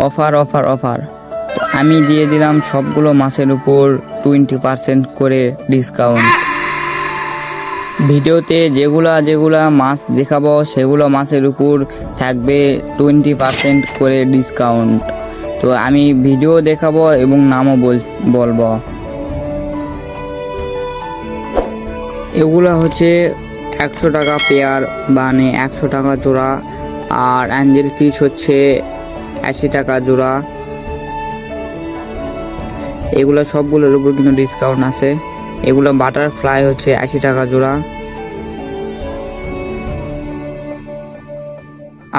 Offer offer offer. তো আমি দিয়ে দিলাম সবগুলো মাছের উপর 20% করে ডিসকাউন্ট। ভিডিওতে যেগুলা যেগুলা মাছ দেখাবো সেগুলো মাছের উপর থাকবে 20% করে ডিসকাউন্ট। তো আমি ভিডিও দেখাবো এবং নামও বলবো। এগুলা হচ্ছে 100 টাকা পেয়ার, মানে 100 টাকা জোড়া। আর অ্যাঞ্জেল ফিশ হচ্ছে 80 টাকা জোড়া। এগুলো সবগুলোর উপর কিন্তু ডিসকাউন্ট আছে। এগুলো বাটারফ্লাই হচ্ছে 80 টাকা জোড়া।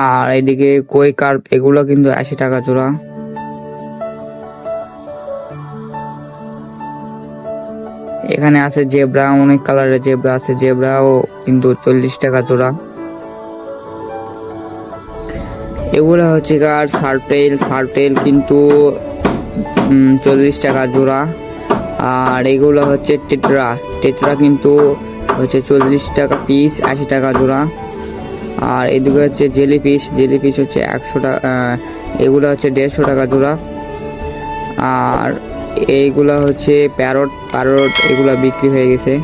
আর এদিকে কই কার্প এগুলো কিন্তু 80 টাকা জোড়া। এখানে আছে জেব্রা, অনেক কালারের জেব্রা আছে, জেব্রাও কিন্তু 40 টাকা জোড়া। এগুলো হচ্ছে কার সার্টেল কিন্তু 40 টাকা জোড়া। আর এগুলো হচ্ছে টেট্রা কিন্তু হচ্ছে 40 টাকা পিস, 80 টাকা জোড়া। আর এদিকে হচ্ছে জেলিফিশ হচ্ছে 100 টাকা, এগুলো হচ্ছে 150 টাকা জোড়া। আর এইগুলা হচ্ছে প্যারট এগুলা বিক্রি হয়ে গেছে।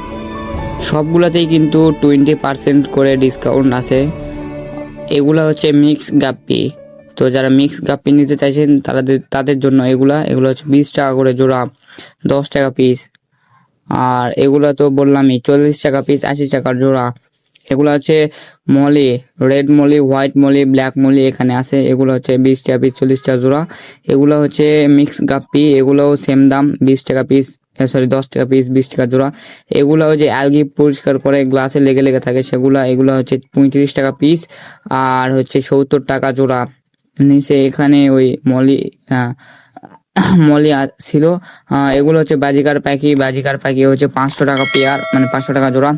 সবগুলাতেই কিন্তু 20% করে ডিসকাউন্ট আছে। এগুলা হচ্ছে মিক্স গাপ্পি। তো যারা মিক্স গাপ্পি নিতে চাইছেন তাদের জন্য এগুলো হচ্ছে 20 টাকা করে জোড়া, 10 টাকা পিস। আর এগুলা তো বললামই 40 টাকা পিস, 80 টাকার জোড়া। এগুলো হচ্ছে molly, red molly, white molly, black molly এখানে আছে। এগুলো হচ্ছে 20 টাকা পিস, 40 টাকা জোড়া। এগুলো হচ্ছে মিক্স গাপ্পি, এগুলোও সেম দাম, 20 টাকা পিস, 10 টাকা পিস, 20 টাকা জোড়া। এগুলো যে অ্যালগি পরিষ্কার করে গ্লাসে লেগে থাকে সেগুলা, এগুলো হচ্ছে 35 টাকা পিস আর হচ্ছে 70 টাকা জোড়া। নিচে এখানে ওই মলি ছিল। এগুলো হচ্ছে বাজিকার পাখি হচ্ছে 500 টাকা পেয়ার, মানে 500 টাকা জোড়া।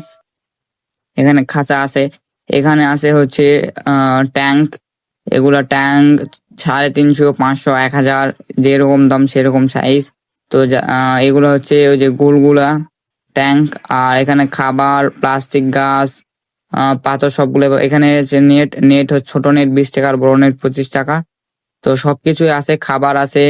এখানে খাঁচা আছে, এখানে আছে হচ্ছে ট্যাঙ্ক। এগুলা ট্যাঙ্ক 350, 500, 1000, যেরকম দাম সেরকম সাইজ। তো এগুলো হচ্ছে ওই যে গোলগুলা ট্যাঙ্ক। আর এখানে খাবার, প্লাস্টিক গাছ, পাথর সবগুলো। এখানে নেট হচ্ছে ছোট নেট 20 টাকা আর বড় নেট 25 টাকা। তো সবকিছুই আছে, খাবার আছে,